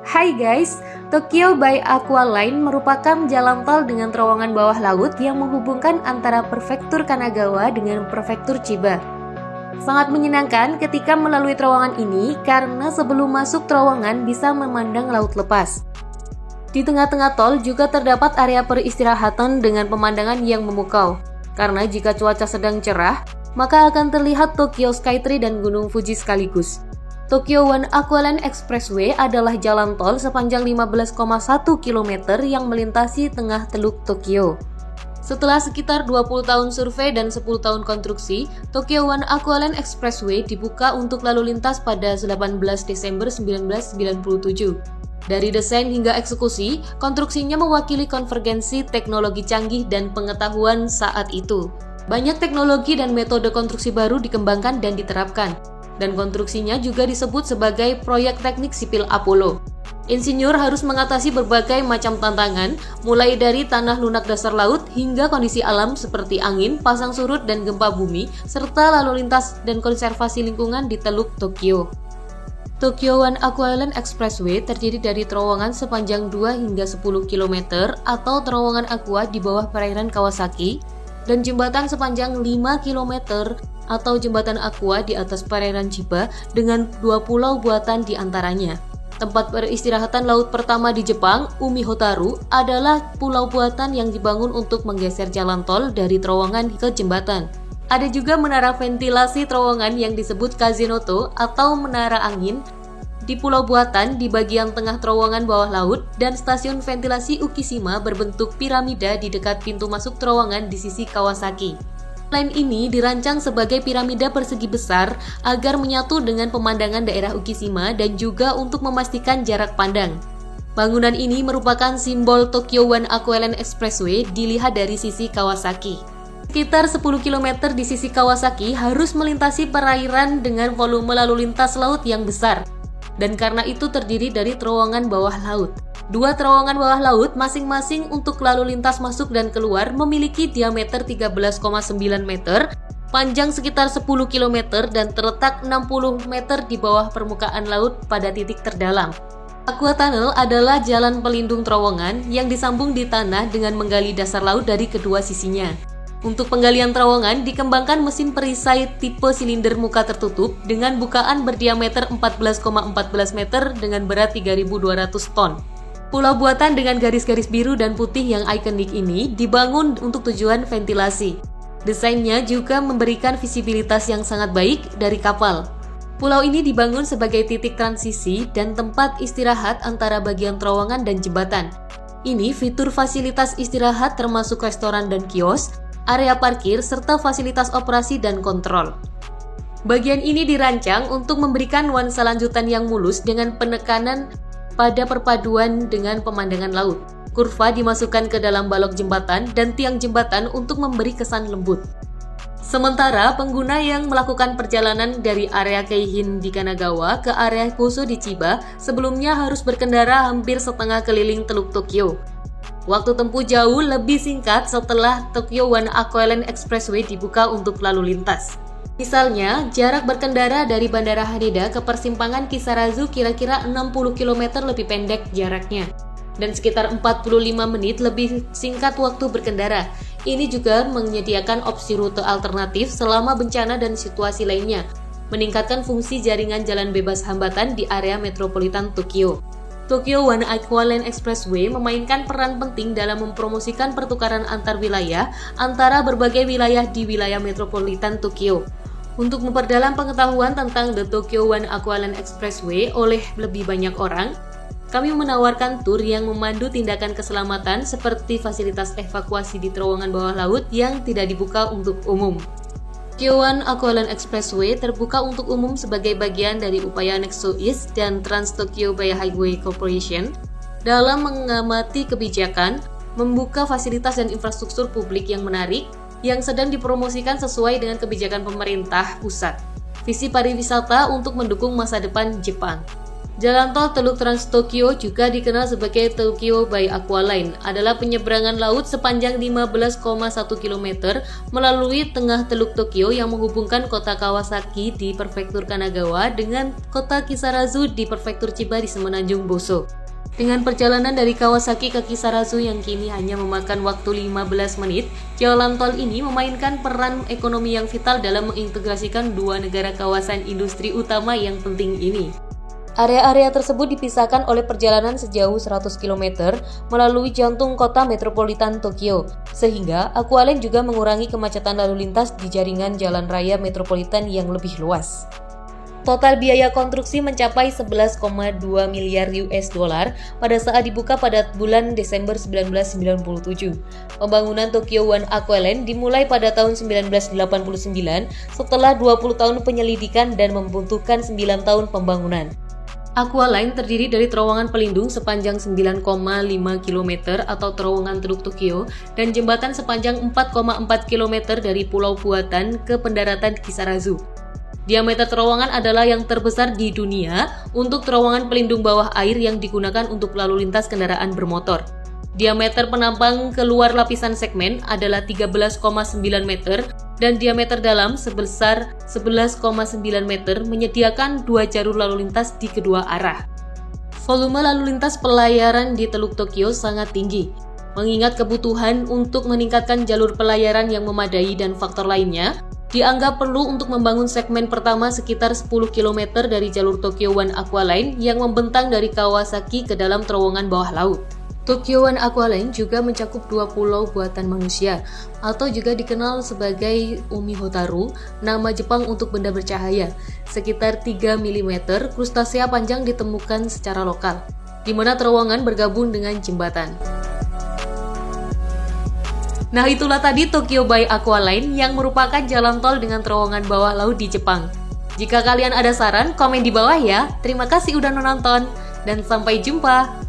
Hai guys, Tokyo by Aqualine merupakan jalan tol dengan terowongan bawah laut yang menghubungkan antara Prefektur Kanagawa dengan Prefektur Chiba. Sangat menyenangkan ketika melalui terowongan ini karena sebelum masuk terowongan bisa memandang laut lepas. Di tengah-tengah tol juga terdapat area peristirahatan dengan pemandangan yang memukau. Karena jika cuaca sedang cerah, maka akan terlihat Tokyo Skytree dan Gunung Fuji sekaligus. Tokyo One Aqualine Expressway adalah jalan tol sepanjang 15,1 km yang melintasi tengah Teluk Tokyo. Setelah sekitar 20 tahun survei dan 10 tahun konstruksi, Tokyo One Aqualine Expressway dibuka untuk lalu lintas pada 18 Desember 1997. Dari desain hingga eksekusi, konstruksinya mewakili konvergensi teknologi canggih dan pengetahuan saat itu. Banyak teknologi dan metode konstruksi baru dikembangkan dan diterapkan. Dan konstruksinya juga disebut sebagai proyek teknik sipil Apollo. Insinyur harus mengatasi berbagai macam tantangan, mulai dari tanah lunak dasar laut hingga kondisi alam seperti angin, pasang surut, dan gempa bumi, serta lalu lintas dan konservasi lingkungan di Teluk Tokyo. Tokyo One Aqualine Expressway terdiri dari terowongan sepanjang 2 hingga 10 km atau terowongan aqua di bawah perairan Kawasaki, dan jembatan sepanjang 5 km atau jembatan aqua di atas perairan Chiba dengan 2 pulau buatan di antaranya. Tempat peristirahatan laut pertama di Jepang, Umi Hotaru, adalah pulau buatan yang dibangun untuk menggeser jalan tol dari terowongan ke jembatan. Ada juga menara ventilasi terowongan yang disebut Kazenoto atau menara angin di pulau buatan di bagian tengah terowongan bawah laut, dan stasiun ventilasi Ukishima berbentuk piramida di dekat pintu masuk terowongan di sisi Kawasaki. Line ini dirancang sebagai piramida persegi besar agar menyatu dengan pemandangan daerah Ukishima dan juga untuk memastikan jarak pandang. Bangunan ini merupakan simbol Tokyo One Aqualine Expressway dilihat dari sisi Kawasaki. Sekitar 10 km di sisi Kawasaki harus melintasi perairan dengan volume lalu lintas laut yang besar. Dan karena itu terdiri dari terowongan bawah laut. 2 terowongan bawah laut masing-masing untuk lalu lintas masuk dan keluar memiliki diameter 13,9 meter, panjang sekitar 10 km dan terletak 60 meter di bawah permukaan laut pada titik terdalam. Aqua Tunnel adalah jalan pelindung terowongan yang disambung di tanah dengan menggali dasar laut dari kedua sisinya. Untuk penggalian terowongan dikembangkan mesin perisai tipe silinder muka tertutup dengan bukaan berdiameter 14,14 meter dengan berat 3.200 ton. Pulau buatan dengan garis-garis biru dan putih yang ikonik ini dibangun untuk tujuan ventilasi. Desainnya juga memberikan visibilitas yang sangat baik dari kapal. Pulau ini dibangun sebagai titik transisi dan tempat istirahat antara bagian terowongan dan jembatan. Ini fitur fasilitas istirahat termasuk restoran dan kios, area parkir, serta fasilitas operasi dan kontrol. Bagian ini dirancang untuk memberikan nuansa lanjutan yang mulus dengan penekanan pada perpaduan dengan pemandangan laut. Kurva dimasukkan ke dalam balok jembatan dan tiang jembatan untuk memberi kesan lembut. Sementara pengguna yang melakukan perjalanan dari area Keihin di Kanagawa ke area Kuso di Chiba sebelumnya harus berkendara hampir setengah keliling Teluk Tokyo. Waktu tempuh jauh lebih singkat setelah Tokyo One Aqualine Expressway dibuka untuk lalu lintas. Misalnya, jarak berkendara dari Bandara Haneda ke persimpangan Kisarazu kira-kira 60 km lebih pendek jaraknya, dan sekitar 45 menit lebih singkat waktu berkendara. Ini juga menyediakan opsi rute alternatif selama bencana dan situasi lainnya, meningkatkan fungsi jaringan jalan bebas hambatan di area metropolitan Tokyo. Tokyo One Aqualine Expressway memainkan peran penting dalam mempromosikan pertukaran antar wilayah antara berbagai wilayah di wilayah metropolitan Tokyo. Untuk memperdalam pengetahuan tentang The Tokyo One Aqualine Expressway oleh lebih banyak orang, kami menawarkan tur yang memandu tindakan keselamatan seperti fasilitas evakuasi di terowongan bawah laut yang tidak dibuka untuk umum. Tokyo One Aqualine Expressway terbuka untuk umum sebagai bagian dari upaya Nexo East dan Trans Tokyo Bay Highway Corporation dalam mengamati kebijakan, membuka fasilitas dan infrastruktur publik yang menarik, yang sedang dipromosikan sesuai dengan kebijakan pemerintah pusat. Visi pariwisata untuk mendukung masa depan Jepang. Jalan tol Teluk Trans Tokyo, juga dikenal sebagai Tokyo by Aqualine, adalah penyeberangan laut sepanjang 15,1 km melalui tengah Teluk Tokyo yang menghubungkan kota Kawasaki di Prefektur Kanagawa dengan kota Kisarazu di Prefektur Chiba di Semenanjung Boso. Dengan perjalanan dari Kawasaki ke Kisarazu yang kini hanya memakan waktu 15 menit, jalan tol ini memainkan peran ekonomi yang vital dalam mengintegrasikan dua negara kawasan industri utama yang penting ini. Area-area tersebut dipisahkan oleh perjalanan sejauh 100 km melalui jantung kota metropolitan Tokyo, sehingga Aqualine juga mengurangi kemacetan lalu lintas di jaringan jalan raya metropolitan yang lebih luas. Total biaya konstruksi mencapai 11,2 miliar US dollar pada saat dibuka pada bulan Desember 1997. Pembangunan Tokyo One Aqualine dimulai pada tahun 1989 setelah 20 tahun penyelidikan dan membutuhkan 9 tahun pembangunan. Aqualine terdiri dari terowongan pelindung sepanjang 9,5 km atau terowongan Teluk Tokyo dan jembatan sepanjang 4,4 km dari Pulau Buatan ke pendaratan Kisarazu. Diameter terowongan adalah yang terbesar di dunia untuk terowongan pelindung bawah air yang digunakan untuk lalu lintas kendaraan bermotor. Diameter penampang keluar lapisan segmen adalah 13,9 meter dan diameter dalam sebesar 11,9 meter, menyediakan dua jalur lalu lintas di kedua arah. Volume lalu lintas pelayaran di Teluk Tokyo sangat tinggi. Mengingat kebutuhan untuk meningkatkan jalur pelayaran yang memadai dan faktor lainnya, dianggap perlu untuk membangun segmen pertama sekitar 10 km dari jalur Tokyo One Aqualine yang membentang dari Kawasaki ke dalam terowongan bawah laut. Tokyo One Aqualine juga mencakup dua pulau buatan manusia, atau juga dikenal sebagai Umi Hotaru, nama Jepang untuk benda bercahaya. Sekitar 3 mm krustasea panjang ditemukan secara lokal, di mana terowongan bergabung dengan jembatan. Nah, itulah tadi Tokyo by Aqualine yang merupakan jalan tol dengan terowongan bawah laut di Jepang. Jika kalian ada saran, komen di bawah ya. Terima kasih udah nonton, dan sampai jumpa.